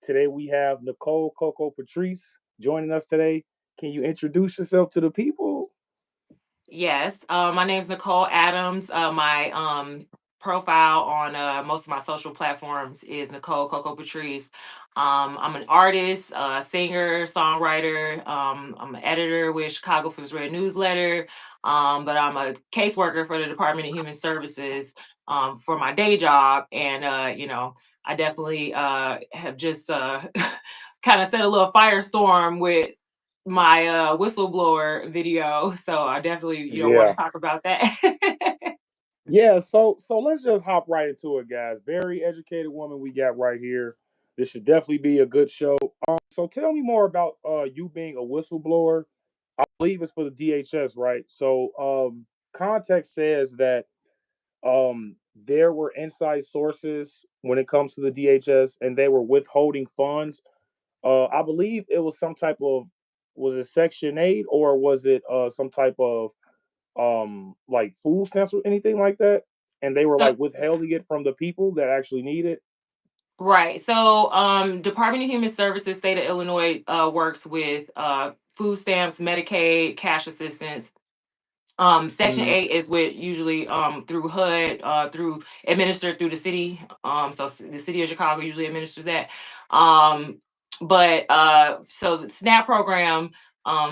Today we have Nicole Coco Patrice joining us today. Can you introduce yourself to the people? Yes, my name is Nicole Adams. My profile on most of my social platforms is Nicole Coco Patrice. I'm an artist, singer, songwriter. I'm an editor with Chicago Foods Red Newsletter, but I'm a caseworker for the Department of Human Services for my day job. And, I definitely have just kind of set a little firestorm with my whistleblower video. So I definitely, want Yeah. to talk about that. Yeah, so let's just hop right into it, guys. Very educated woman we got right here. This should definitely be a good show. So tell me more about you being a whistleblower. I believe it's for the DHS, right? So context says that there were inside sources when it comes to the DHS and they were withholding funds. I believe it was some type of, was it Section 8 or was it some type of like food stamps or anything like that? And they were So like withholding it from the people that actually need it. right. So Department of Human Services, state of Illinois, works with food stamps, Medicaid, cash assistance. Section Hmm. 8 is with usually through HUD, through administered through the city. The city of Chicago usually administers that. Um, but so the SNAP program,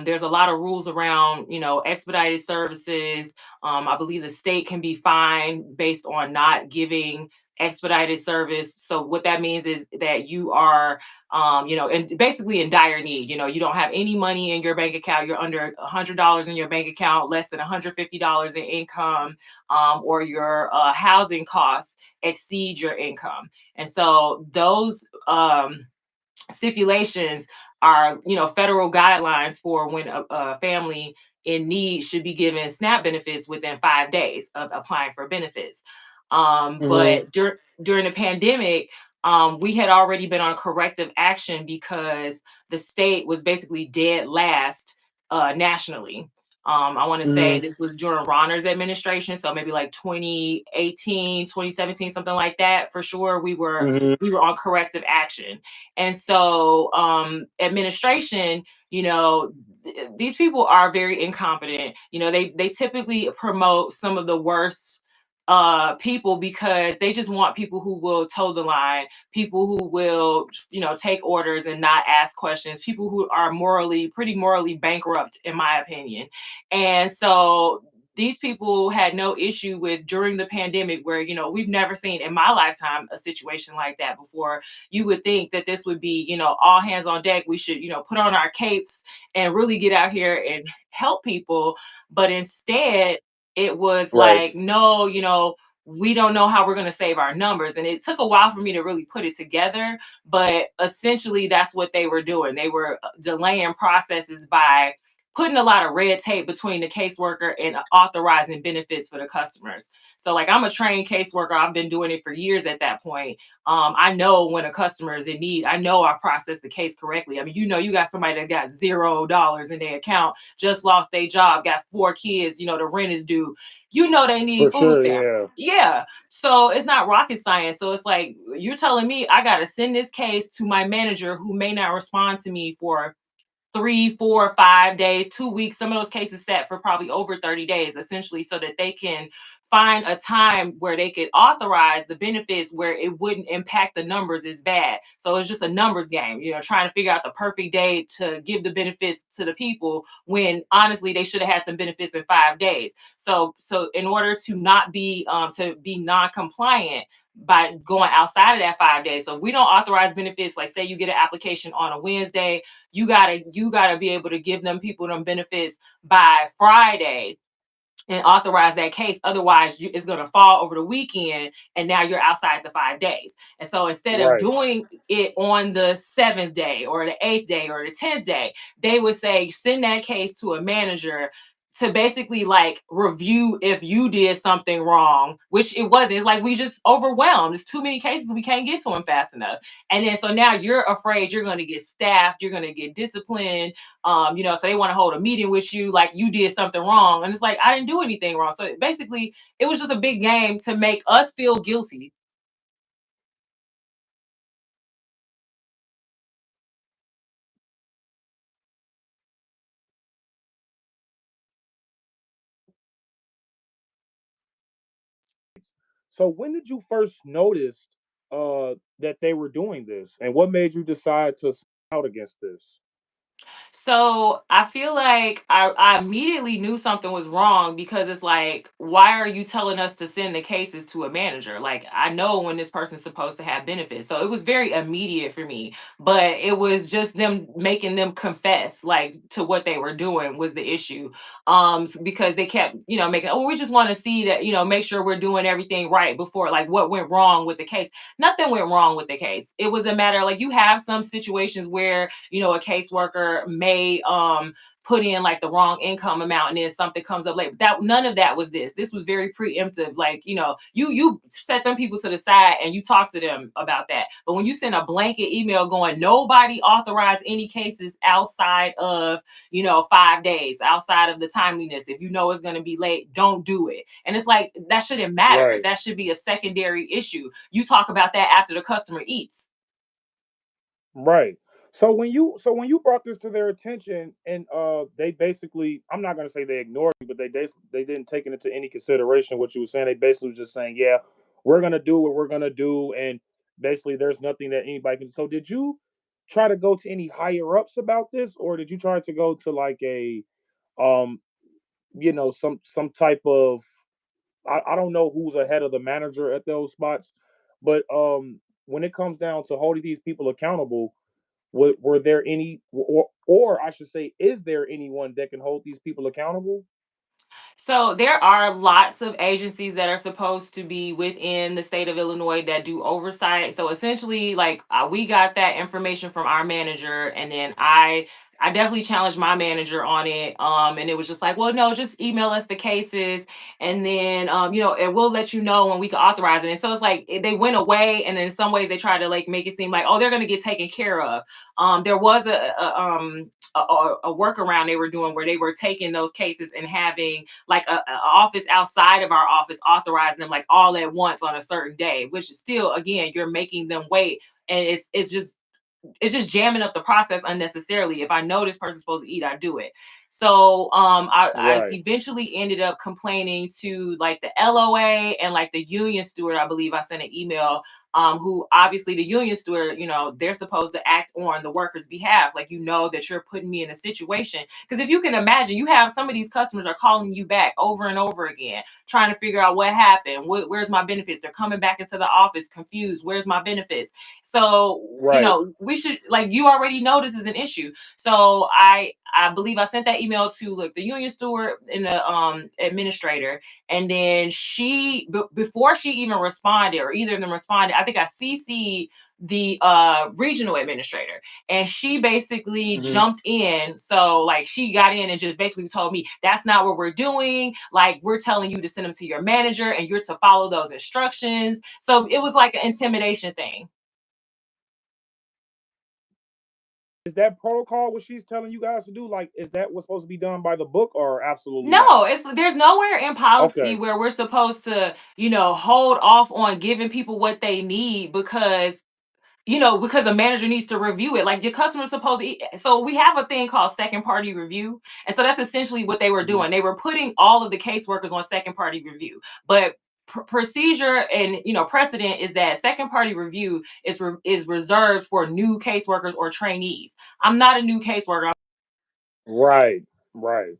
there's a lot of rules around, expedited services. I believe the state can be fined based on not giving expedited service. So what that means is that you are and basically in dire need. You don't have any money in your bank account. You're under $100 in your bank account, less than $150 in income, or your housing costs exceed your income. And so those stipulations are, federal guidelines for when a family in need should be given SNAP benefits within 5 days of applying for benefits. Hmm. But during the pandemic, we had already been on corrective action because the state was basically dead last nationally. I want to say Hmm. this was during Ronner's administration, so maybe like 2018, 2017, something like that. For sure, we were Hmm. we were on corrective action. And so, administration, these people are very incompetent. They typically promote some of the worst people because they just want people who will toe the line, people who will, take orders and not ask questions, people who are pretty morally bankrupt, in my opinion. And so these people had no issue with during the pandemic where we've never seen in my lifetime a situation like that before. You would think that this would be, all hands on deck. We should, put on our capes and really get out here and help people. But instead, it was Right. like, no, we don't know how we're going to save our numbers. And it took a while for me to really put it together. But essentially, that's what they were doing. They were delaying processes by putting a lot of red tape between the caseworker and authorizing benefits for the customers. So, like, I'm a trained caseworker. I've been doing it for years at that point. I know when a customer is in need. I know I processed the case correctly. I mean, you got somebody that got $0 in their account, just lost their job, got 4 kids, the rent is due. They need For food sure. stamps. Yeah. Yeah. So it's not rocket science. So it's like you're telling me I got to send this case to my manager who may not respond to me for 3, 4, 5 days, 2 weeks. Some of those cases sat for probably over 30 days, essentially, so that they can find a time where they could authorize the benefits where it wouldn't impact the numbers as bad. So it's just a numbers game, trying to figure out the perfect day to give the benefits to the people when honestly they should have had the benefits in 5 days. So in order to be non-compliant by going outside of that 5 days. So if we don't authorize benefits, like say you get an application on a Wednesday, you gotta be able to give them benefits by Friday and authorize that case. Otherwise, it's going to fall over the weekend, and now you're outside the 5 days. And so instead of Right. doing it on the seventh day or the eighth day or the 10th day, they would say send that case to a manager to basically like review if you did something wrong, which it wasn't. It's like we just overwhelmed. There's too many cases, we can't get to them fast enough. And then so now you're afraid you're going to get staffed, you're going to get disciplined, so they want to hold a meeting with you like you did something wrong. And it's like, I didn't do anything wrong. So basically, it was just a big game to make us feel guilty. So when did you first notice that they were doing this, and what made you decide to speak out against this? So I feel like I immediately knew something was wrong because it's like, why are you telling us to send the cases to a manager? Like, I know when this person's supposed to have benefits. So it was very immediate for me, but it was just them making them confess like to what they were doing was the issue. Because they kept, making, oh, we just want to see that, make sure we're doing everything right before, like, what went wrong with the case. Nothing went wrong with the case. It was a matter, like, you have some situations where, a caseworker may put in like the wrong income amount and then something comes up late. That none of that was this. This was very preemptive. Like, you set them people to the side and you talk to them about that. But when you send a blanket email going, nobody authorized any cases outside of, 5 days, outside of the timeliness. If you know it's gonna be late, don't do it. And it's like, that shouldn't matter. Right. That should be a secondary issue. You talk about that after the customer eats. Right. So when you brought this to their attention, and they basically, I'm not gonna say they ignored you, but they didn't take it into any consideration what you were saying. They basically were just saying, yeah, we're gonna do what we're gonna do, and basically there's nothing that anybody can. So did you try to go to any higher ups about this, or did you try to go to like a um some type of, I don't know who's ahead of the manager at those spots, but when it comes down to holding these people accountable, were there any, or I should say, is there anyone that can hold these people accountable? So there are lots of agencies that are supposed to be within the state of Illinois that do oversight. So essentially, like, we got that information from our manager, and then I definitely challenged my manager on it. And it was just like, well, no, just email us the cases, and then and we'll let you know when we can authorize it. And so it's like, they went away, and in some ways they try to like make it seem like, oh, they're going to get taken care of. There was a workaround they were doing where they were taking those cases and having like a office outside of our office authorizing them like all at once on a certain day, which is still, again, you're making them wait, and it's just jamming up the process unnecessarily. If I know this person's supposed to eat, I do it. So I Right. eventually ended up complaining to like the LOA and like the union steward. I believe I sent an email. Who obviously the union steward, they're supposed to act on the workers' behalf. Like, that you're putting me in a situation. Because if you can imagine, you have some of these customers are calling you back over and over again, trying to figure out what happened. Where's my benefits? They're coming back into the office confused. Where's my benefits? So, Right. we should, like, you already know this is an issue. So I believe I sent that email to, look, the union steward and the administrator, and then before she even responded, or either of them responded, I think I CC'd the regional administrator, and she basically Hmm. jumped in. So like, she got in and just basically told me, that's not what we're doing. Like, we're telling you to send them to your manager and you're to follow those instructions. So it was like an intimidation thing. Is that protocol what she's telling you guys to do? Like, is that what's supposed to be done by the book, or absolutely not? No, there's nowhere in policy Okay. where we're supposed to, hold off on giving people what they need because a manager needs to review it. Like, your customer's supposed to eat. So we have a thing called second party review. And so that's essentially what they were Hmm. doing. They were putting all of the caseworkers on second party review. But procedure and precedent is that second party review is reserved for new caseworkers or trainees. I'm not a new caseworker. Right. Right.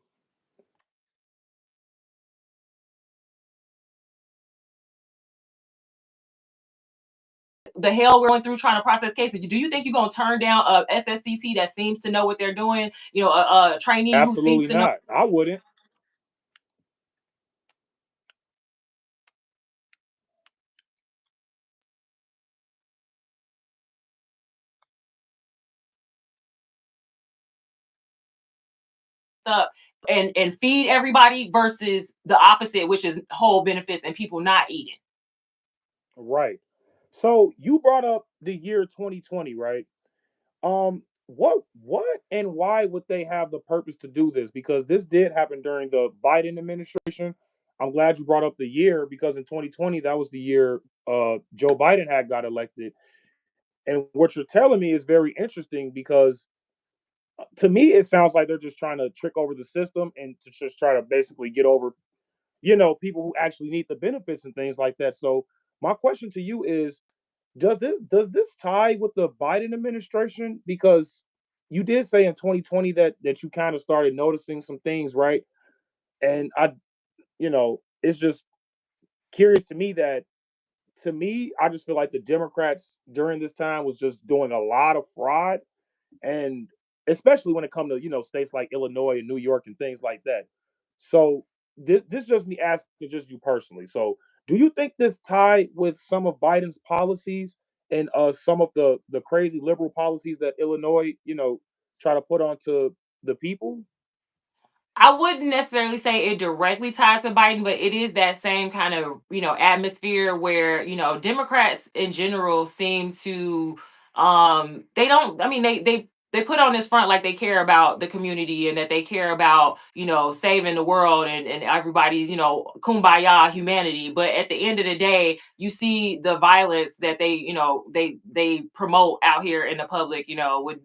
The hell we're going through trying to process cases. Do you think you're going to turn down a SSCT that seems to know what they're doing? A trainee who seems Absolutely to know not. I wouldn't. up and feed everybody versus the opposite, which is whole benefits and people not eating. Right. So you brought up the year 2020, right? What and why would they have the purpose to do this? Because this did happen during the Biden administration. I'm glad you brought up the year, because in 2020 that was the year Joe Biden had got elected. And what you're telling me is very interesting, because to me it sounds like they're just trying to trick over the system and to just try to basically get over people who actually need the benefits and things like that. So my question to you is, does this tie with the Biden administration? Because you did say in 2020 that you kind of started noticing some things, right? And it's just curious to me that, to me, I just feel like the Democrats during this time was just doing a lot of fraud, and especially when it comes to states like Illinois and New York and things like that. So this just me asking just you personally. So do you think this tied with some of Biden's policies and some of the crazy liberal policies that Illinois try to put onto the people? I wouldn't necessarily say it directly ties to Biden, but it is that same kind of, atmosphere where, Democrats in general seem to they don't, I mean, they put on this front like they care about the community and that they care about, saving the world and everybody's, kumbaya humanity. But at the end of the day, you see the violence that they promote out here in the public, with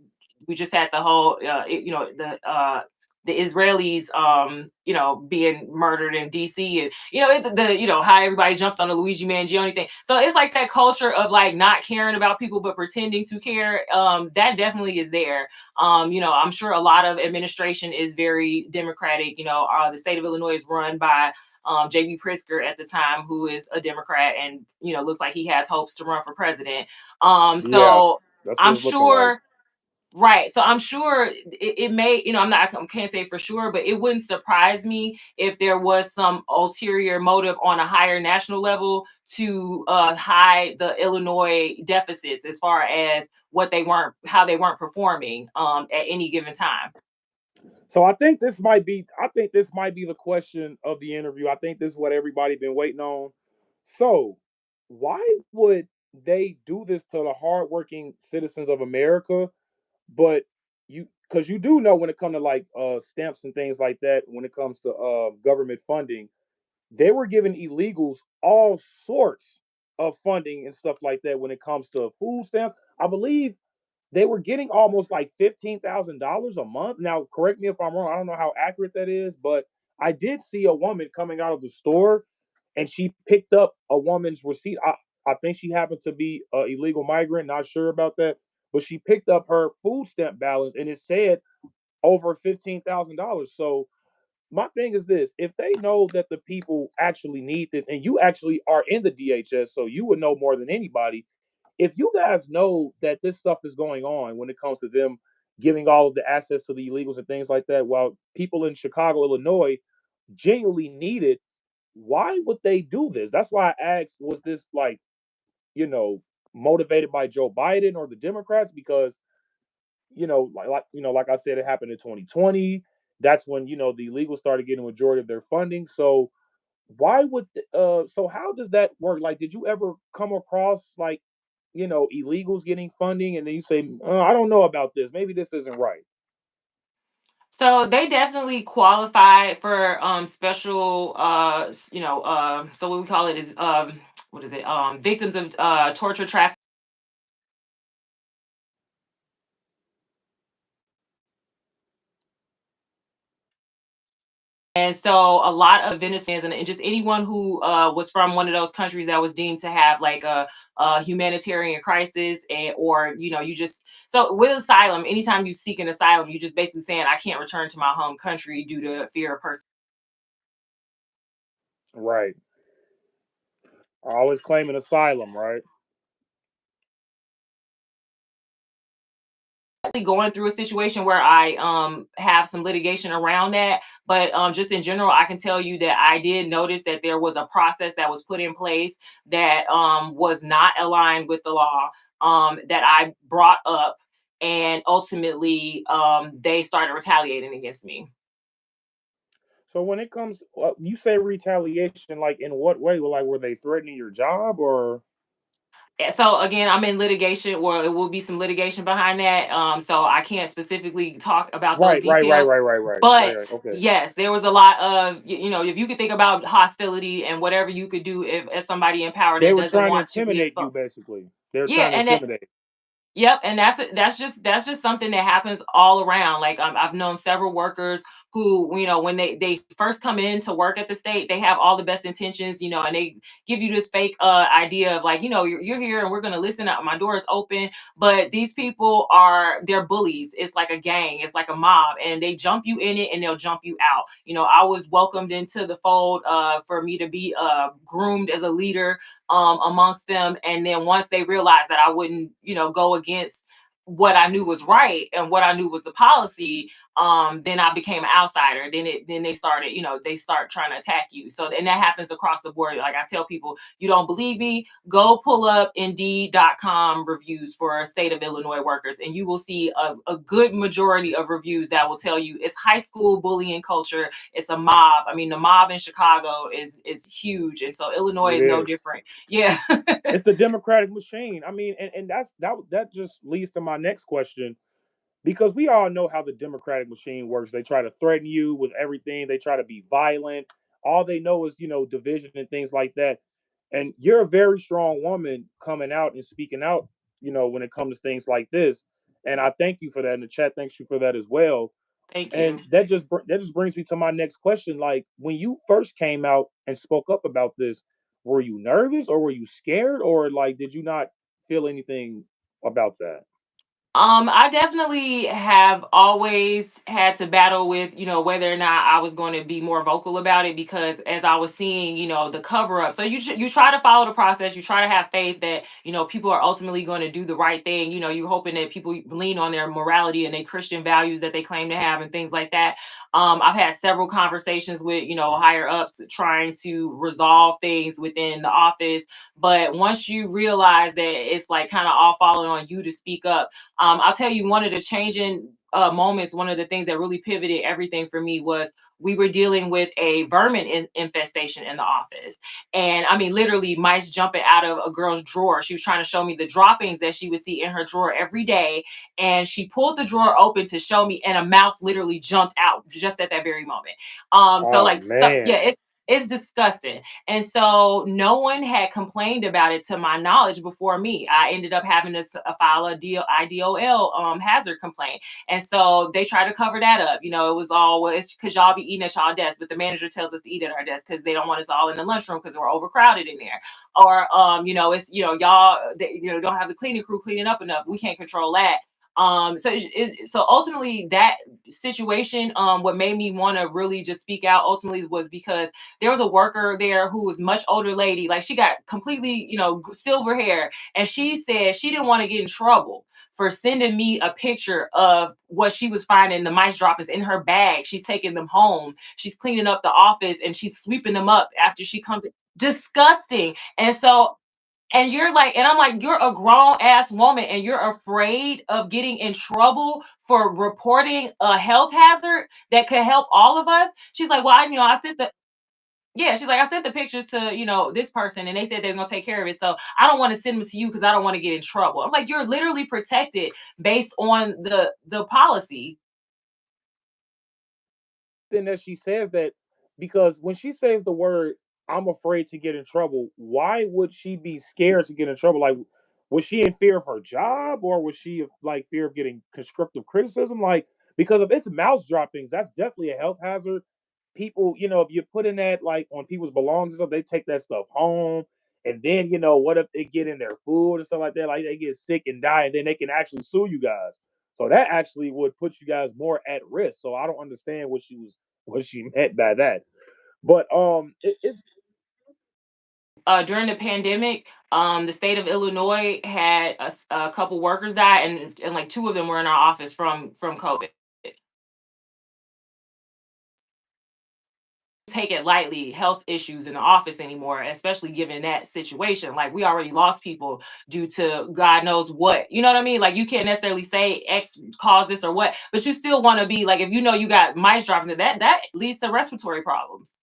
we just had the whole the Israelis, being murdered in DC, and how everybody jumped on the Luigi Mangione thing. So it's like that culture of like not caring about people but pretending to care. That definitely is there. I'm sure a lot of administration is very democratic. The state of Illinois is run by JB Prisker at the time, who is a Democrat and looks like he has hopes to run for president. Yeah, So that's what I'm it's looking like. sure. Right. So I'm sure it may, I can't say for sure, but it wouldn't surprise me if there was some ulterior motive on a higher national level to hide the Illinois deficits as far as how they weren't performing at any given time. So I think this might be the question of the interview. I think this is what everybody been waiting on. So why would they do this to the hardworking citizens of America? But because you do know when it comes to like stamps and things like that, when it comes to government funding, they were giving illegals all sorts of funding and stuff like that when it comes to food stamps. I believe they were getting almost like $15,000 a month. Now, correct me if I'm wrong. I don't know how accurate that is, but I did see a woman coming out of the store, and she picked up a woman's receipt. I think she happened to be an illegal migrant. Not sure about that, but she picked up her food stamp balance, and it said over $15,000. So my thing is this: if they know that the people actually need this, and you actually are in the DHS, so you would know more than anybody. If you guys know that this stuff is going on when it comes to them giving all of the access to the illegals and things like that, while people in Chicago, Illinois genuinely need it, why would they do this? That's why I asked, was this like, you know, motivated by Joe Biden or the Democrats? Because, like I said, it happened in 2020. That's when, the illegals started getting a majority of their funding. So why would so how does that work? Like, did you ever come across like illegals getting funding, and then you say, I don't know about this. Maybe this isn't right. So they definitely qualify for special so what we call it is what is it? Victims of torture, trafficking. And so a lot of Venezuelans and just anyone who was from one of those countries that was deemed to have like a humanitarian crisis, or you just, so with asylum, anytime you seek an asylum, you just basically saying I can't return to my home country due to fear of persecution. Right. Always claiming asylum, right? Going through a situation where I have some litigation around that, but just in general, I can tell you that I did notice that there was a process that was put in place that was not aligned with the law, that I brought up, and ultimately they started retaliating against me. So when it comes, you say retaliation, like in what way? Like, were they threatening your job or? So again, I'm in litigation, or it will be some litigation behind that. So I can't specifically talk about those Right, right, right, details. right, right, right, right, But right. Okay. yes, there was a lot of, if you could think about hostility and whatever you could do if as somebody in power They that were doesn't trying to want to be intimidate you, exposed. basically. They were Yeah, trying to and that, intimidate. yep, and that's just something that happens all around. Like I've known several workers who, when they first come in to work at the state, they have all the best intentions, and they give you this fake idea of like, you're here and we're going to listen. My door is open. But these people they're bullies. It's like a gang, it's like a mob, and they jump you in it and they'll jump you out. I was welcomed into the fold for me to be groomed as a leader amongst them. And then once they realized that I wouldn't, go against what I knew was right and what I knew was the policy, then I became an outsider. Then they started, they start trying to attack you. So, and that happens across the board. Like I tell people, you don't believe me, go pull up Indeed.com reviews for state of Illinois workers, and you will see a good majority of reviews that will tell you it's high school bullying culture. It's a mob. I mean, the mob in Chicago is huge, and so Illinois It is no is. different. Yeah. It's the democratic machine. I mean, and that just leads to my next question, because we all know how the democratic machine works. They try to threaten you with everything. They try to be violent. All they know is, division and things like that. And you're a very strong woman coming out and speaking out, when it comes to things like this. And I thank you for that. And the chat thanks you for that as well. Thank And you. that just brings me to my next question. Like, when you first came out and spoke up about this, were you nervous or were you scared, or like did you not feel anything about that? I definitely have always had to battle with, whether or not I was going to be more vocal about it, because as I was seeing, the cover up. So you try to follow the process. You try to have faith that, people are ultimately going to do the right thing. You're hoping that people lean on their morality and their Christian values that they claim to have and things like that. I've had several conversations with, higher ups trying to resolve things within the office. But once you realize that it's like kind of all falling on you to speak up, I'll tell you, one of the changing moments, one of the things that really pivoted everything for me was we were dealing with a vermin infestation in the office. And I mean, literally, mice jumping out of a girl's drawer. She was trying to show me the droppings that she would see in her drawer every day. And she pulled the drawer open to show me, and a mouse literally jumped out just at that very moment. So Oh like stuff, yeah, man. it's disgusting. And so no one had complained about it to my knowledge before me. I ended up having to file a IDOL hazard complaint. And so they tried to cover that up. It was all, well, it's because y'all be eating at y'all desk, but the manager tells us to eat at our desk because they don't want us all in the lunchroom because we're overcrowded in there. Or, it's, y'all, don't have the cleaning crew cleaning up enough. We can't control that. So ultimately that situation, what made me want to really just speak out ultimately was because there was a worker there who was much older lady. Like, she got completely, silver hair. And she said she didn't want to get in trouble for sending me a picture of what she was finding, the mice droppings in her bag. She's taking them home. She's cleaning up the office and she's sweeping them up after she comes. Disgusting. And you're like, and I'm like, you're a grown ass woman and you're afraid of getting in trouble for reporting a health hazard that could help all of us. She's like, well, I sent the, yeah, she's like, I sent the pictures to, this person and they said they're going to take care of it. So I don't want to send them to you because I don't want to get in trouble. I'm like, you're literally protected based on the policy. Then that she says that, because when she says the word "I'm afraid to get in trouble," why would she be scared to get in trouble? Like, was she in fear of her job, or was she like fear of getting constructive criticism? Like, because if it's mouse droppings, that's definitely a health hazard. People, if you put in that like on people's belongings and stuff, they take that stuff home. And then, what if they get in their food and stuff like that? Like, they get sick and die, and then they can actually sue you guys. So that actually would put you guys more at risk. So I don't understand what she meant by that. But it's During the pandemic, the state of Illinois had a couple workers die, and like two of them were in our office from COVID. Take it lightly health issues in the office anymore, especially given that situation. Like, we already lost people due to God knows what. You know what I mean? Like, you can't necessarily say X caused this or what, but you still want to be like, if you got mice drops, that leads to respiratory problems.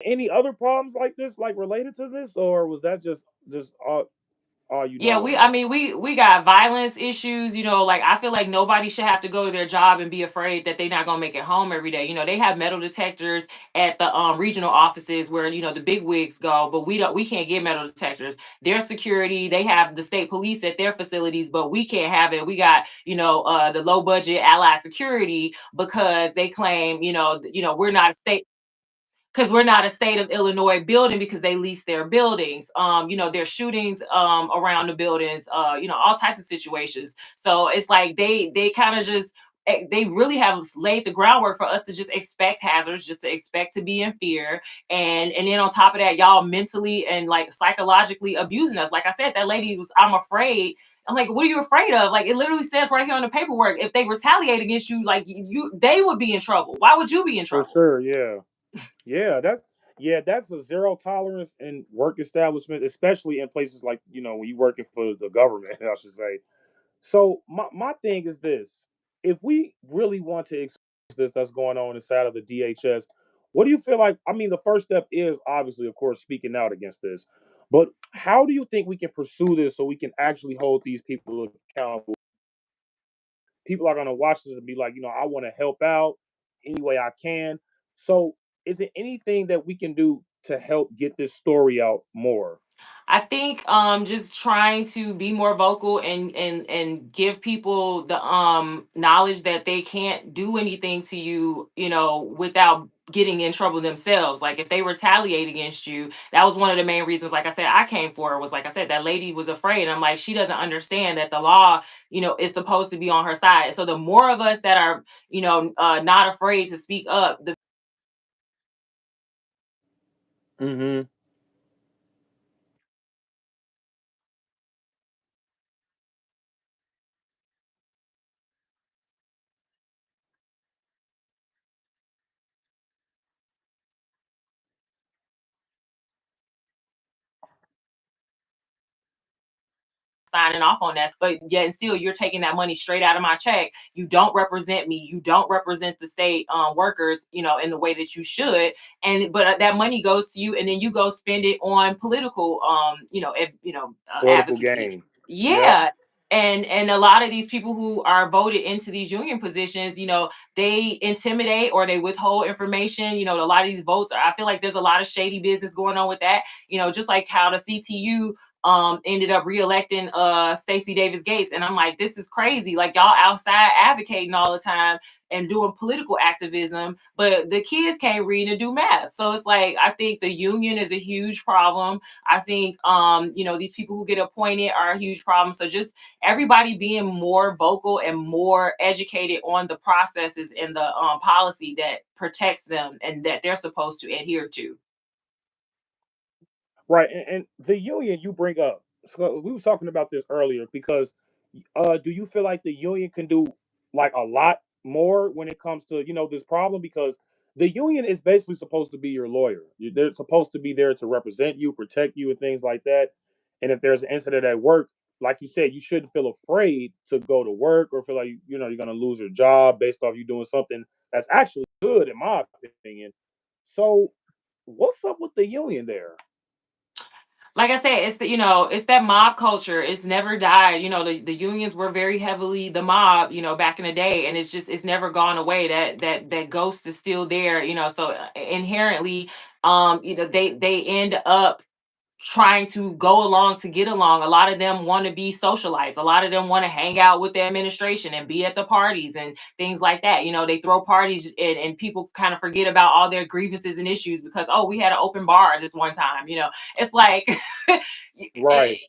any other problems like this, like related to this, or was that just all? Oh, you Yeah, know we what? I mean we got violence issues, like I feel like nobody should have to go to their job and be afraid that they're not going to make it home every day. They have metal detectors at the regional offices where the big wigs go, but we can't get metal detectors. Their security, they have the state police at their facilities, but we can't have it. We got, the low budget allied security because they claim, we're not a state because we're not a state of Illinois building because they lease their buildings. There's shootings around the buildings, all types of situations. So it's like they kind of just they really have laid the groundwork for us to just expect hazards, just to expect to be in fear, and then on top of that, y'all mentally and like psychologically abusing us. Like I said, that lady was, I'm afraid. I'm like, what are you afraid of? Like it literally says right here on the paperwork, if they retaliate against you, like they would be in trouble. Why would you be in For trouble? sure, yeah. Yeah, that's a zero tolerance in work establishment, especially in places like when you're working for the government, I should say. So my thing is this: if we really want to expose this that's going on inside of the DHS, what do you feel like? I mean, the first step is obviously, of course, speaking out against this. But how do you think we can pursue this so we can actually hold these people accountable? People are going to watch this and be like, I want to help out any way I can. So, is it anything that we can do to help get this story out more? I think just trying to be more vocal and give people the knowledge that they can't do anything to you, without getting in trouble themselves. Like if they retaliate against you, that was one of the main reasons, like I said, I came for her, was like I said, that lady was afraid. I'm like, she doesn't understand that the law, is supposed to be on her side. So the more of us that are, not afraid to speak up, the Hmm. signing off on that. But yet and still, you're taking that money straight out of my check. You don't represent me. You don't represent the state workers, in the way that you should. And but that money goes to you, and then you go spend it on political, Political advocacy. gain. Yep. Yeah. And a lot of these people who are voted into these union positions, they intimidate or they withhold information. A lot of these votes, I feel like there's a lot of shady business going on with that. Just like how the CTU ended up reelecting Stacey Davis Gates. And I'm like, this is crazy. Like y'all outside advocating all the time and doing political activism, but the kids can't read and do math. So it's like I think the union is a huge problem. I think these people who get appointed are a huge problem. So just everybody being more vocal and more educated on the processes and the policy that protects them and that they're supposed to adhere to. Right. And the union you bring up. So we was talking about this earlier because do you feel like the union can do like a lot more when it comes to this problem? Because the union is basically supposed to be your lawyer. They're supposed to be there to represent you, protect you, and things like that. And if there's an incident at work, like you said, you shouldn't feel afraid to go to work or feel like you're going to lose your job based off you doing something that's actually good, in my opinion. So, what's up with the union there? Like I said, it's that mob culture. It's never died. The unions were very heavily the mob, back in the day, and it's never gone away. That ghost is still there, so inherently, they end up trying to go along to get along. A lot of them want to be socialites. A lot of them want to hang out with the administration and be at the parties and things like that. They throw parties and people kind of forget about all their grievances and issues because, oh, we had an open bar this one time. It's like Right.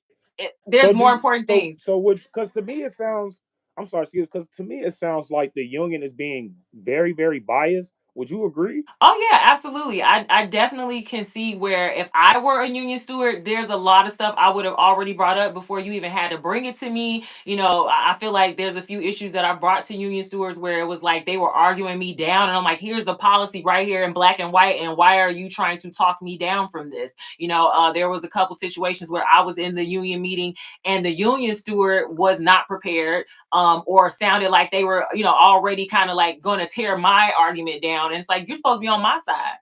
there's So do more you important so things. so would because to me it sounds I'm sorry, excuse because to me it sounds like the union is being very, very biased. Would you agree? Oh yeah, absolutely. I definitely can see where if I were a union steward, there's a lot of stuff I would have already brought up before you even had to bring it to me. I feel like there's a few issues that I brought to union stewards where it was like they were arguing me down, and I'm like, here's the policy right here in black and white, and why are you trying to talk me down from this? There was a couple situations where I was in the union meeting and the union steward was not prepared, or sounded like they were, already kind of like going to tear my argument down. And it's like, you're supposed to be on my side.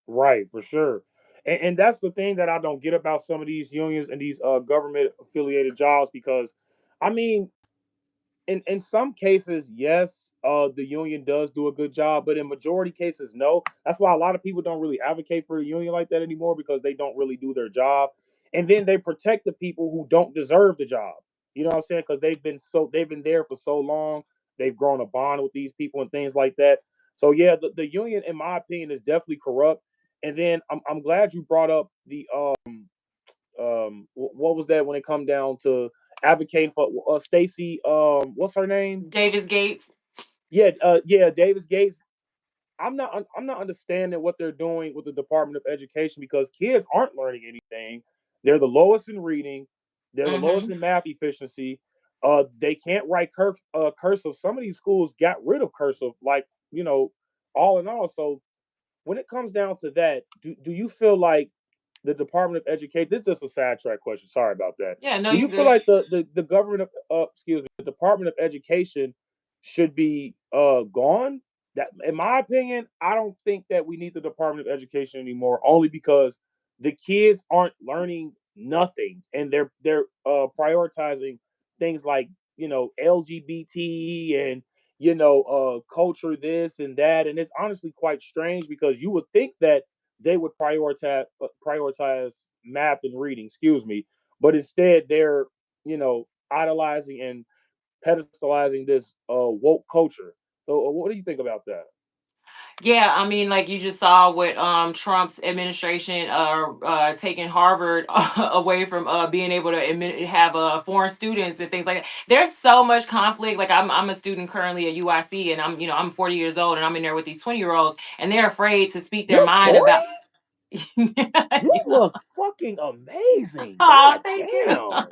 Right, for sure. And that's the thing that I don't get about some of these unions and these government affiliated jobs because, I mean, in some cases, yes, the union does do a good job, but in majority cases, no. That's why a lot of people don't really advocate for a union like that anymore because they don't really do their job, and then they protect the people who don't deserve the job. You know what I'm saying? Because they've been there for so long, they've grown a bond with these people and things like that. So yeah, the union, in my opinion, is definitely corrupt. And then I'm glad you brought up the what was that when it come down to advocating for Stacy what's her name? Davis Gates. Yeah, Davis Gates. I'm not understanding what they're doing with the Department of Education because kids aren't learning anything. They're the lowest in reading. They're the lowest Hmm. in math efficiency. They can't write cursive. Some of these schools got rid of cursive, like all in all. So when it comes down to that, do you feel like the Department of Education? This is just a sidetrack question. Sorry about that. Yeah, no, Do you you feel good. like the government of excuse me, the Department of Education should be gone? That, in my opinion, I don't think that we need the Department of Education anymore. Only because the kids aren't learning nothing, and they're prioritizing things like LGBT and culture this and that, and it's honestly quite strange because you would think that they would prioritize math and reading, excuse me, but instead they're idolizing and pedestalizing this woke culture. So, what do you think about that? Yeah, I mean, like you just saw with Trump's administration taking Harvard away from being able to have foreign students and things like that. There's so much conflict. Like I'm a student currently at UIC, and I'm 40 years old, and I'm in there with these 20-year-olds, and they're afraid to speak their You're mind 40. about. You look fucking amazing. Oh, God thank you. damn.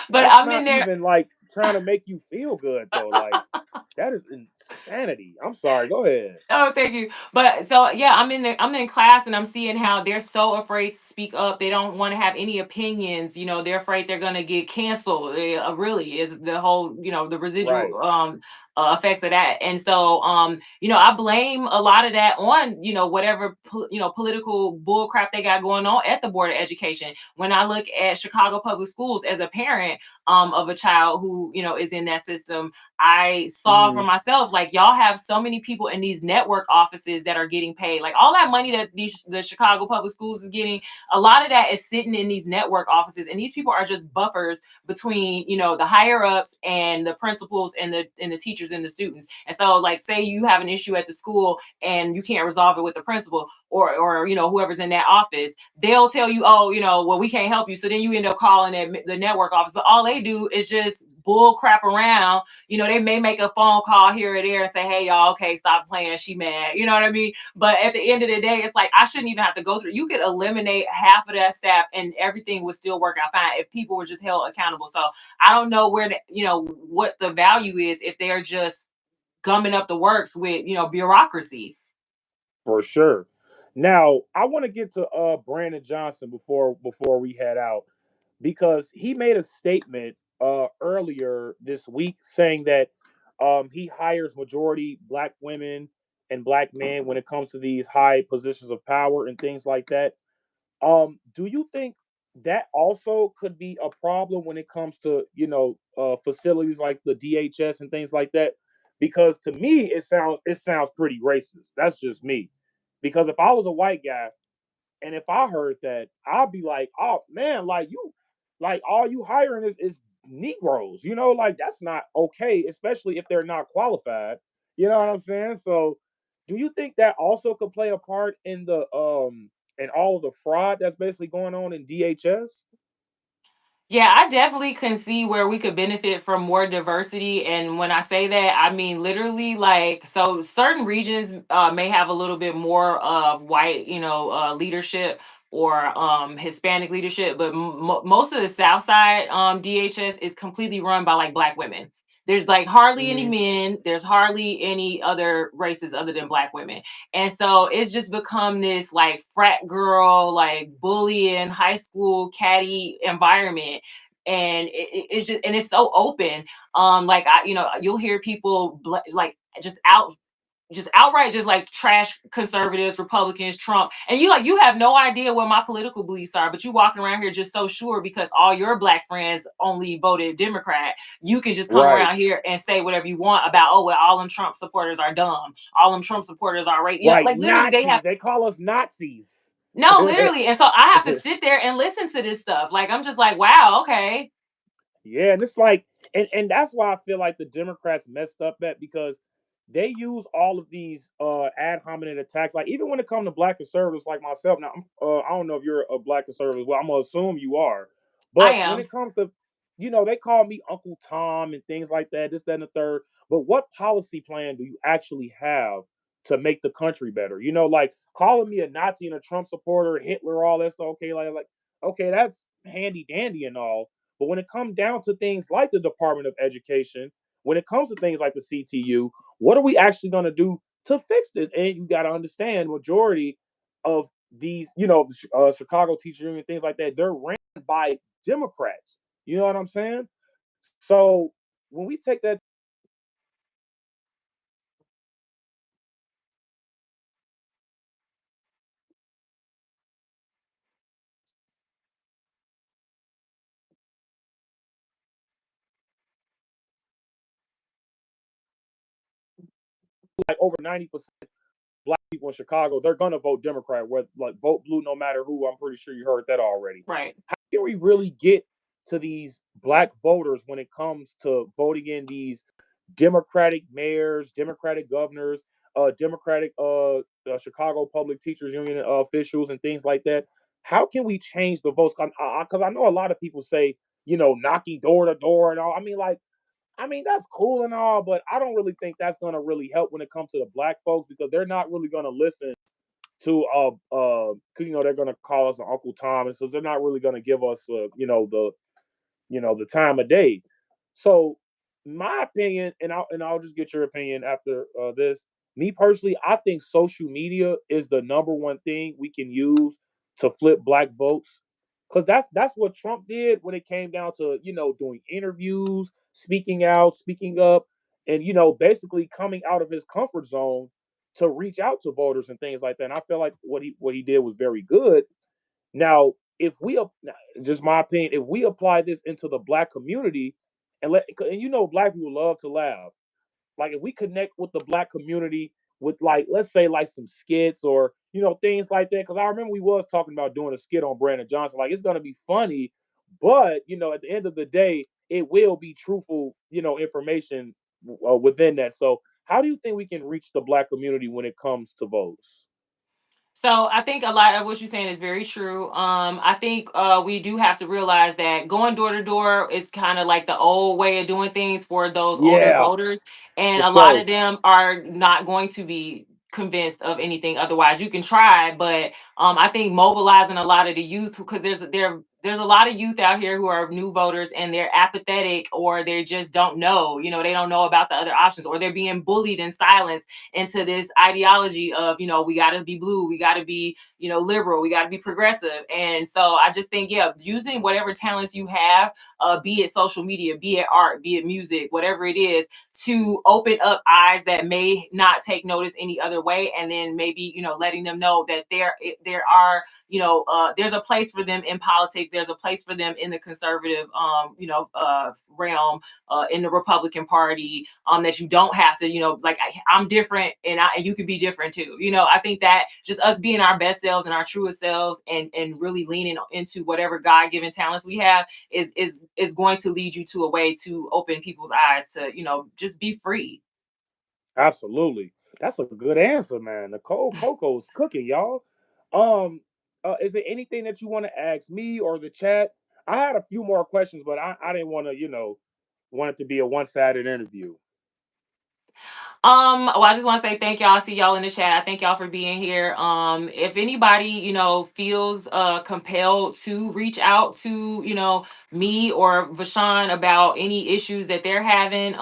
But That's I'm not in there. even like trying to make you feel good though. Like that is insanity. I'm sorry. Go ahead. Oh, thank you. But so yeah, I'm in class and I'm seeing how they're so afraid to speak up. They don't want to have any opinions. They're afraid they're gonna get canceled. Really is the whole, the Right. residual effects of that. And so I blame a lot of that on, whatever political bull crap they got going on at the Board of Education. When I look at Chicago Public Schools as a parent of a child who, is in that system, I saw for Mhm. myself, like, y'all have so many people in these network offices that are getting paid. Like all that money that the Chicago Public Schools is getting, a lot of that is sitting in these network offices, and these people are just buffers between the higher ups and the principals and the teachers and the students. And so, like, say you have an issue at the school and you can't resolve it with the principal or whoever's in that office, they'll tell you, oh, well, we can't help you. So then you end up calling the network office, but all they do is just bull crap around. They may make a phone call here or there and say, hey, y'all, okay, stop playing. She mad. You know what I mean? But at the end of the day, it's like, I shouldn't even have to go through. You could eliminate half of that staff and everything would still work out fine if people were just held accountable. So I don't know what the value is if they're just gumming up the works with, bureaucracy. For sure. Now, I want to get to Brandon Johnson before we head out because he made a statement earlier this week saying that he hires majority black women and black men when it comes to these high positions of power and things like that. Do you think that also could be a problem when it comes to facilities like the DHS and things like that? Because to me, it sounds pretty racist. That's just me. Because if I was a white guy and if I heard that, I'd be like, oh man, like all you hiring is Negroes. Like that's not okay, especially if they're not qualified. You know what I'm saying? So, do you think that also could play a part in the and all of the fraud that's basically going on in DHS? Yeah, I definitely can see where we could benefit from more diversity. And when I say that, I mean literally, like, so certain regions may have a little bit more of white, leadership or Hispanic leadership, but most of the South Side DHS is completely run by like black women. There's like hardly any Hmm. men, there's hardly any other races other than black women. And so it's just become this like frat girl, like bullying, high school catty environment. And it's just, and it's so open. Like you'll hear people like just out. just outright just like trash conservatives, Republicans, Trump, and you have no idea what my political beliefs are, but you walking around here just so sure because all your black friends only voted Democrat. You can just come Right. around here and say whatever you want about, oh well, all them Trump supporters are dumb, all them Trump supporters are right, Right. like literally they have Nazis. They call us Nazis. no, literally, and so I have to sit there and listen to this stuff. Like I'm just like, wow, okay, Yeah, and it's like, and that's why I feel like the Democrats messed up at, because they use all of these ad hominem attacks. Like even when it comes to black conservatives like myself. Now, I don't know if you're a black conservative. Well, I'm gonna assume you are. I But when am. it comes to, they call me Uncle Tom and things like that, this, that, and the third. But what policy plan do you actually have to make the country better? Like calling me a Nazi and a Trump supporter, Hitler, all that stuff. Okay, like okay, that's handy dandy and all, but when it comes down to things like the Department of Education, when it comes to things like the CTU, what are we actually going to do to fix this? And you got to understand, majority of these, Chicago teacher union, things like that, they're ran by Democrats. You know what I'm saying? So when we take that like over 90% black people in Chicago, they're gonna vote Democrat, whether like vote blue no matter who. I'm pretty sure you heard that already. Right. How can we really get to these black voters when it comes to voting in these Democratic mayors, Democratic governors, Democratic Chicago Public Teachers Union officials, and things like that? How can we change the votes? Because I know a lot of people say, knocking door to door and all. I mean, that's cool and all, but I don't really think that's gonna really help when it comes to the black folks, because they're not really gonna listen to because they're gonna call us an Uncle Tom, and so they're not really gonna give us the time of day. So, my opinion, and I'll just get your opinion after this. Me personally, I think social media is the number one thing we can use to flip black votes, because that's what Trump did when it came down to doing interviews, speaking out, speaking up, and basically coming out of his comfort zone to reach out to voters and things like that. And I feel like what he did was very good. Now, if we just my opinion, if we apply this into the black community, and black people love to laugh. Like if we connect with the black community with, like, let's say like some skits or things like that. Because I remember we was talking about doing a skit on Brandon Johnson. Like it's gonna be funny, but at the end of the day, it will be truthful, information within that. So how do you think we can reach the black community when it comes to votes? So I think a lot of what you're saying is very true. I think we do have to realize that going door to door is kind of like the old way of doing things for those older Yeah, voters, and for a lot sure. of them are not going to be convinced of anything otherwise. You can try, but I think mobilizing a lot of the youth, because there's a lot of youth out here who are new voters and they're apathetic, or they just don't know. They don't know about the other options, or they're being bullied and silenced into this ideology of, we got to be blue, we got to be, liberal, we got to be progressive. And so I just think, yeah, using whatever talents you have, be it social media, be it art, be it music, whatever it is, to open up eyes that may not take notice any other way, and then maybe letting them know that there are, there's a place for them in politics, there's a place for them in the conservative realm, in the Republican Party, that you don't have to, like I'm different, and you could be different too. I think that just us being our best selves and our truest selves, and really leaning into whatever God-given talents we have is going to lead you to a way to open people's eyes to, just be free. Absolutely. That's a good answer, man. Nicole Coco's cooking, y'all. Um, is there anything that you want to ask me or the chat? I had a few more questions, but I didn't want to, want it to be a one-sided interview. Well, I just want to say thank y'all. I see y'all in the chat. Thank y'all for being here. If anybody, feels compelled to reach out to, me or Vashawn about any issues that they're having,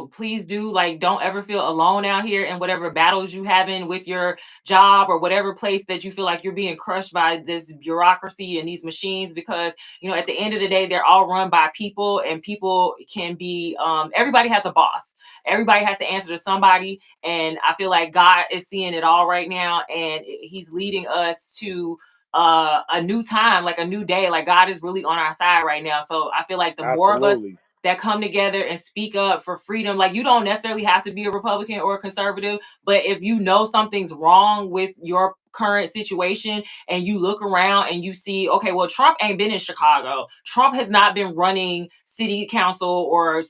please do. Like, don't ever feel alone out here in whatever battles you having with your job, or whatever place that you feel like you're being crushed by this bureaucracy and these machines, because at the end of the day, they're all run by people, and people can be everybody has a boss. Everybody has to answer to somebody. And I feel like God is seeing it all right now, and He's leading us to a new time, like a new day. Like God is really on our side right now. So I feel like the more of us Absolutely. that come together and speak up for freedom, like you don't necessarily have to be a Republican or a conservative, but if you know something's wrong with your current situation and you look around and you see, okay, well, Trump ain't been in Chicago. Trump has not been running city council or,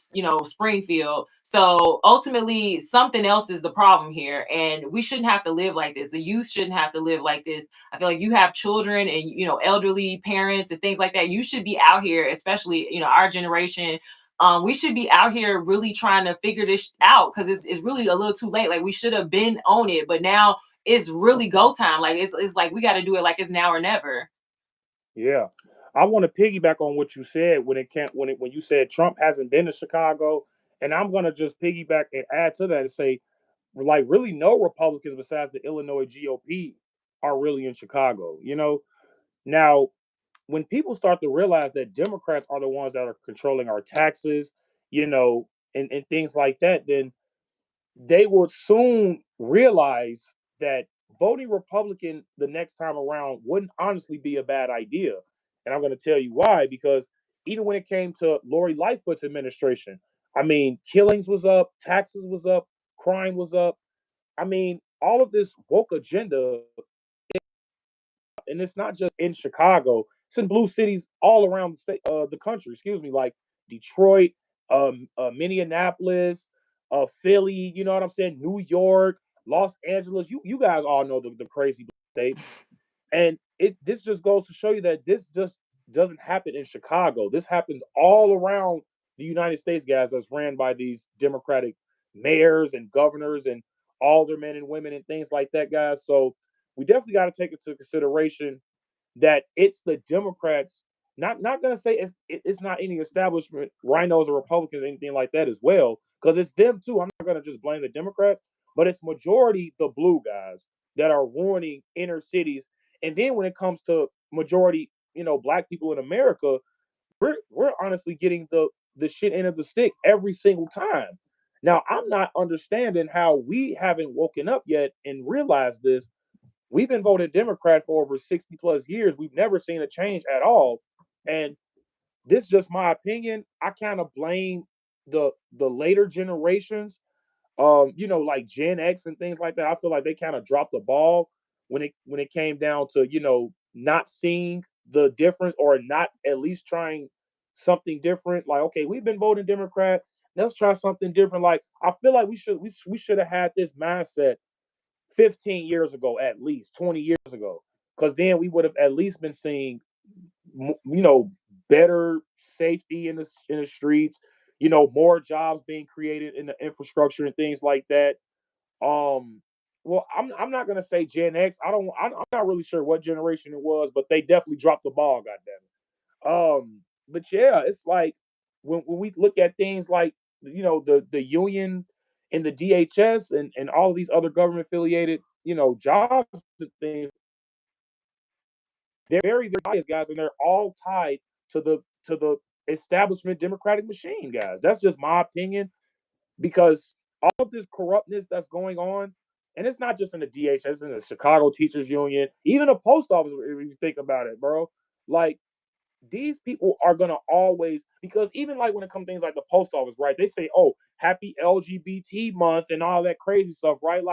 Springfield. So ultimately, something else is the problem here. And we shouldn't have to live like this. The youth shouldn't have to live like this. I feel like you have children and, elderly parents and things like that. You should be out here, especially, our generation. We should be out here really trying to figure this out because it's really a little too late. Like we should have been on it, but now it's really go time. Like it's like we got to do it like it's now or never. Yeah. I want to piggyback on what you said when it can't when you said Trump hasn't been to Chicago, and I'm gonna just piggyback and add to that and say, like, really no Republicans besides the Illinois GOP are really in Chicago. Now when people start to realize that Democrats are the ones that are controlling our taxes, and things like that, then they will soon realize that voting Republican the next time around wouldn't honestly be a bad idea. And I'm going to tell you why, because even when it came to Lori Lightfoot's administration, I mean, killings was up, taxes was up, crime was up. I mean, all of this woke agenda, and it's not just in Chicago, it's in blue cities all around the state, the country, excuse me, like Detroit, Minneapolis, Philly, you know what I'm saying, New York, Los Angeles. You guys all know the crazy states. And this just goes to show you that this just doesn't happen in Chicago. This happens all around the United States, guys, that's ran by these Democratic mayors and governors and aldermen and women and things like that, guys. So we definitely got to take into consideration that it's the Democrats. Not gonna say it's not any establishment rhinos or Republicans or anything like that as well, because it's them too. I'm not gonna just blame the Democrats, but it's majority the blue guys that are ruining inner cities. And then when it comes to majority, black people in America, we're honestly getting the shit end of the stick every single time. Now I'm not understanding how we haven't woken up yet and realized this. We've been voting Democrat for over 60 plus years. We've never seen a change at all. And this is just my opinion. I kind of blame the later generations, like Gen X and things like that. I feel like they kind of dropped the ball when it came down to, not seeing the difference or not at least trying something different. Like, okay, we've been voting Democrat. Let's try something different. Like, I feel like we should have had this mindset 15 years ago, at least 20 years ago, because then we would have at least been seeing, better safety in the streets, more jobs being created in the infrastructure and things like that. Well, I'm not gonna say Gen X. I'm not really sure what generation it was, but they definitely dropped the ball. Goddamn it. But yeah, it's like when we look at things like the union and the DHS and all these other government affiliated jobs and things, they're very biased, guys, and they're all tied to the establishment Democratic machine, guys. That's just my opinion, because all of this corruptness that's going on, and it's not just in the DHS, it's in the Chicago Teachers Union, even the post office. If you think about it, bro, like these people are gonna always, because even like when it comes to things like the post office, right? They say, "Oh, happy LGBT month" and all that crazy stuff, right?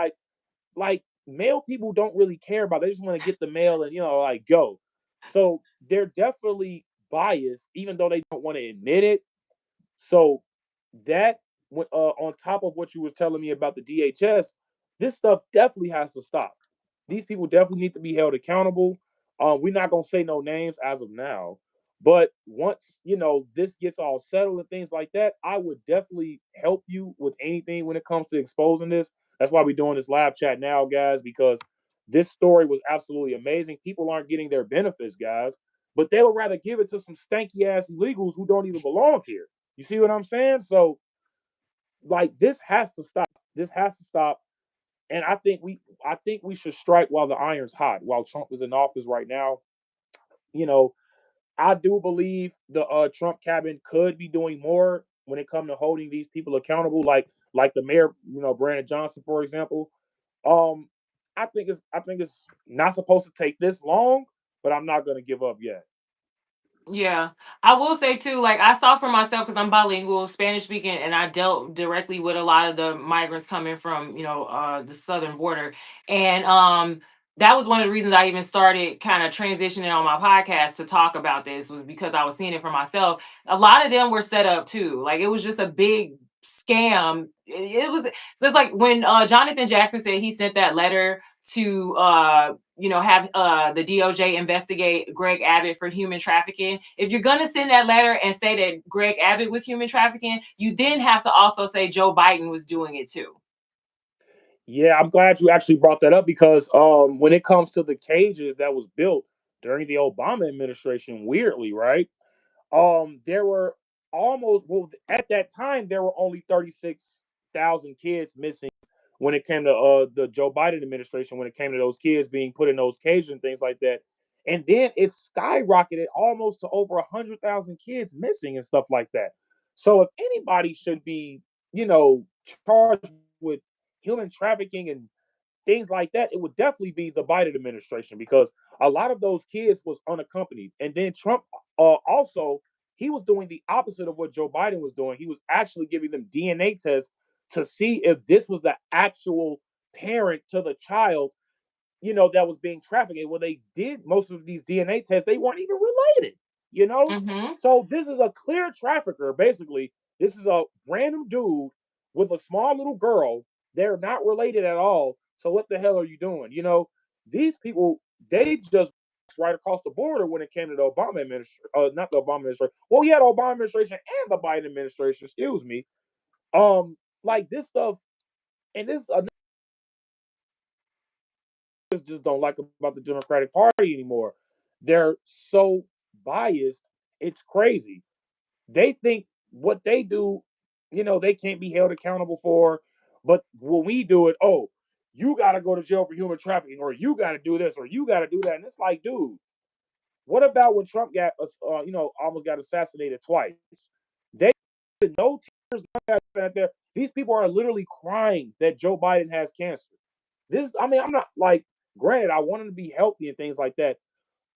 Like male people don't really care about it. They just want to get the mail and like go. So they're definitely biased, even though they don't want to admit it. So that on top of what you were telling me about the DHS, this stuff definitely has to stop. These people definitely need to be held accountable. We're not gonna say no names as of now, but once this gets all settled and things like that, I would definitely help you with anything when it comes to exposing this. That's why we're doing this live chat now, guys, because this story was absolutely amazing. People aren't getting their benefits, guys, but they would rather give it to some stanky ass illegals who don't even belong here. You see what I'm saying? So, like, this has to stop. This has to stop. And I think we should strike while the iron's hot. While Trump is in office right now, you know, I do believe the Trump cabinet could be doing more when it comes to holding these people accountable, like the mayor, Brandon Johnson, for example. Um, I think it's not supposed to take this long, but I'm not gonna give up yet. Yeah, I will say too, like I saw for myself because I'm bilingual, Spanish speaking, and I dealt directly with a lot of the migrants coming from, the southern border, and that was one of the reasons I even started kind of transitioning on my podcast to talk about this was because I was seeing it for myself. A lot of them were set up too, like it was just a big scam. It was so it's like when Jonathan Jackson said he sent that letter to have the DOJ investigate Greg Abbott for human trafficking. If you're going to send that letter and say that Greg Abbott was human trafficking, you then have to also say Joe Biden was doing it too. Yeah, I'm glad you actually brought that up because when it comes to the cages that was built during the Obama administration, weirdly, right? There were almost well at that time there were only 36,000 kids missing when it came to the Joe Biden administration when it came to those kids being put in those cages and things like that. And then it skyrocketed almost to over 100,000 kids missing and stuff like that. So if anybody should be, charged with human trafficking and things like that, it would definitely be the Biden administration because a lot of those kids was unaccompanied. And then Trump also he was doing the opposite of what Joe Biden was doing. He was actually giving them DNA tests to see if this was the actual parent to the child that was being trafficked. And when they did most of these DNA tests, they weren't even related, you know? Mm-hmm. So this is a clear trafficker, basically. This is a random dude with a small little girl. They're not related at all. So what the hell are you doing? These people, they just right across the border when it came to the Obama administration, not the Obama administration. Well, yeah, the Obama administration and the Biden administration, excuse me. Like this stuff, and this just don't like about the Democratic Party anymore. They're so biased, it's crazy. They think what they do, they can't be held accountable for. But when we do it, oh, you got to go to jail for human trafficking, or you got to do this, or you got to do that. And it's like, dude, what about when Trump got, almost got assassinated twice? They no tears, none there. These people are literally crying that Joe Biden has cancer. I mean, I'm not like, granted, I want him to be healthy and things like that,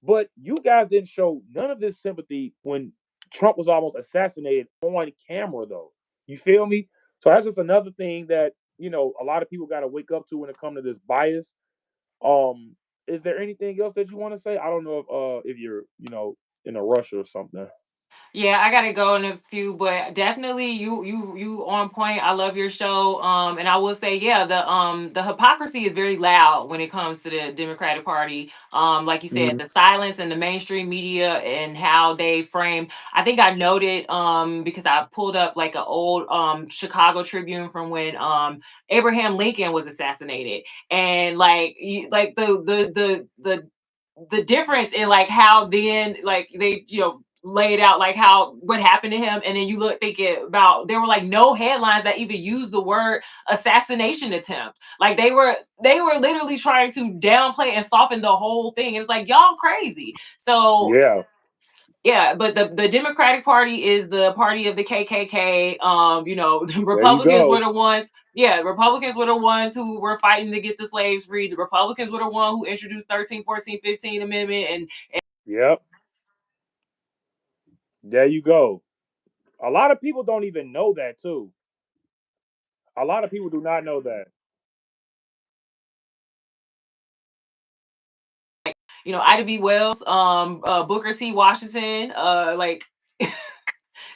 but you guys didn't show none of this sympathy when Trump was almost assassinated on camera, though. You feel me? So that's just another thing that a lot of people got to wake up to when it comes to this bias. Um, is there anything else that you want to say? I don't know if you're in a rush or something. Yeah, I gotta go in a few, but definitely you on point. I love your show. And I will say, yeah, the hypocrisy is very loud when it comes to the Democratic Party. Like you said, Mhm. the silence and the mainstream media and how they frame. I think I noted because I pulled up like an old Chicago Tribune from when Abraham Lincoln was assassinated, and like the difference in like how then like they laid out like how what happened to him, and then you look thinking about there were like no headlines that even used the word assassination attempt. Like they were literally trying to downplay and soften the whole thing. It's like y'all crazy. So Yeah, yeah, but the Democratic Party is the party of the KKK. The there you Republicans were go. the ones. Yeah, Republicans were the ones who were fighting to get the slaves free. The Republicans were the one who introduced 13, 14, 15 Amendment, and Yep, there you go. A lot of people don't even know that too. A lot of people do not know that. Ida B. Wells, Booker T. Washington, like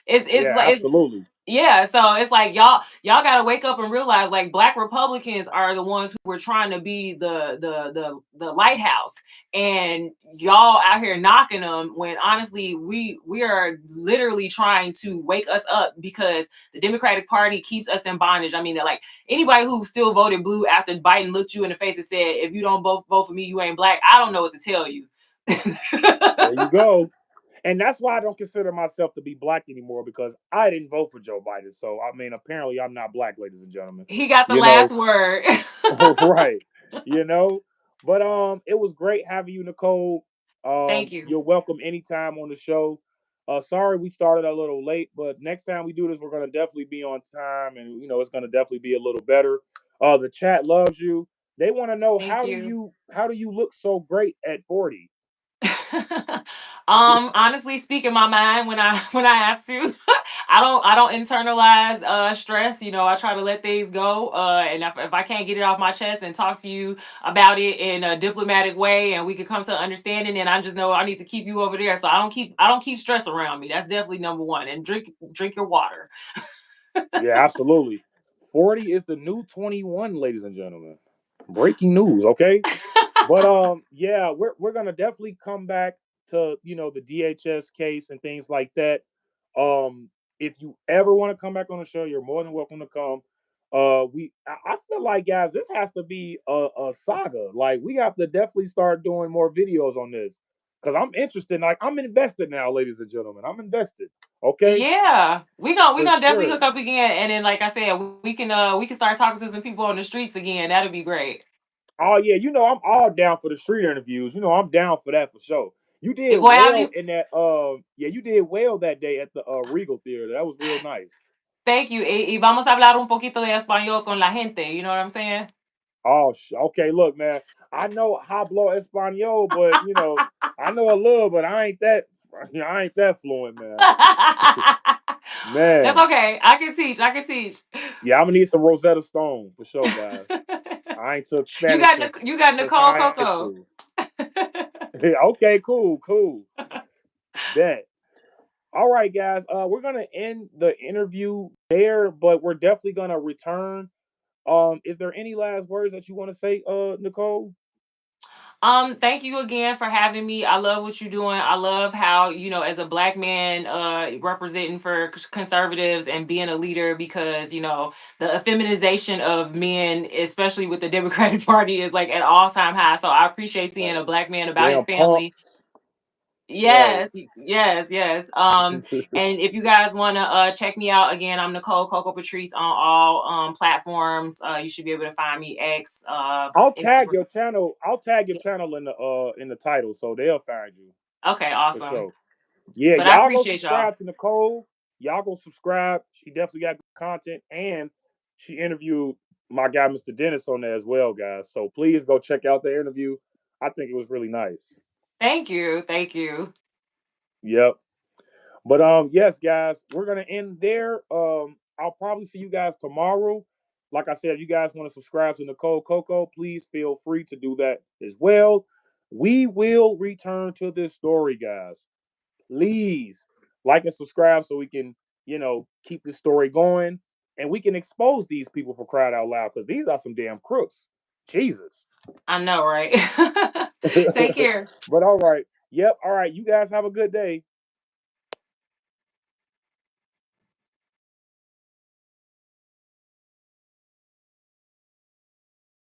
it's Yeah, like absolutely. yeah, so it's like y'all got to wake up and realize like black Republicans are the ones who were trying to be the lighthouse, and y'all out here knocking them when honestly we are literally trying to wake us up because the Democratic Party keeps us in bondage. I mean, like anybody who still voted blue after Biden looked you in the face and said, "If you don't vote for me, you ain't black." I don't know what to tell you. There you go. And that's why I don't consider myself to be black anymore because I didn't vote for Joe Biden. So I mean, apparently I'm not black, ladies and gentlemen. He got the You last know, word. right? You know, but it was great having you, Nicole. Thank you. You're welcome anytime on the show. Sorry we started a little late, but next time we do this, we're gonna definitely be on time, and it's gonna definitely be a little better. The chat loves you. They want to know Thank you. how do you look so great at 40? Honestly speaking my mind when I when I have to. I don't internalize stress. I try to let things go. And if I can't get it off my chest and talk to you about it in a diplomatic way and we can come to an understanding, then I just know I need to keep you over there. So I don't keep stress around me. That's definitely number one. And drink your water. Yeah, absolutely. 40 is the new 21, ladies and gentlemen. Breaking news, okay? But yeah, we're gonna definitely come back to the DHS case and things like that. Um, if you ever want to come back on the show, you're more than welcome to come. I feel like, guys, this has to be a saga. Like, we have to definitely start doing more videos on this because I'm interested. Like, I'm invested now, ladies and gentlemen. I'm invested. Okay, Yeah, we for gonna definitely hook sure. up again, and then like I said, we can start talking to some people on the streets again. That'll be great. Oh yeah, I'm all down for the street interviews. I'm down for that for sure. You did Igual well ali- in that. Yeah, you did well that day at the Regal Theater. That was real nice. Thank you. Y vamos a hablar un poquito de español con la gente. You know what I'm saying? Oh, okay. Look, man, I know hablo español, but I know a little, but I ain't that. I ain't that fluent, man. That's Man, okay. I can teach. I can teach. yeah, I'm gonna need some Rosetta Stone for sure, guys. I ain't took you Spanish got since You got Nicole high Coco. school. Okay, cool, cool. Bet. All right, guys. We're gonna end the interview there, but we're definitely gonna return. Is there any last words that you want to say, Nicole? Thank you again for having me. I love what you're doing. I love how, as a black man, representing for conservatives and being a leader, because, the feminization of men, especially with the Democratic Party, is like at all-time high. So I appreciate seeing Right. a black man about his Damn family. punks. Right. Yes, yes, yes. And if you guys want to check me out again, I'm Nicole Coco Patrice on all platforms. You should be able to find me X, Instagram. I'll tag your channel in the title, so they'll find you Okay, for awesome. sure. Yeah, But I y'all go appreciate y'all. subscribe to Nicole. Y'all go subscribe. She definitely got good content, and she interviewed my guy, Mr. Dennis, on there as well, guys. So please go check out the interview. I think it was really nice. Thank you. Thank you. Yep. But yes, guys, we're gonna end there. I'll probably see you guys tomorrow. Like I said, if you guys want to subscribe to Nicole Coco, please feel free to do that as well. We will return to this story, guys. Please like and subscribe so we can, keep this story going and we can expose these people for crying out loud because these are some damn crooks. Jesus. I know, right? Take care. But all right. Yep. All right. You guys have a good day.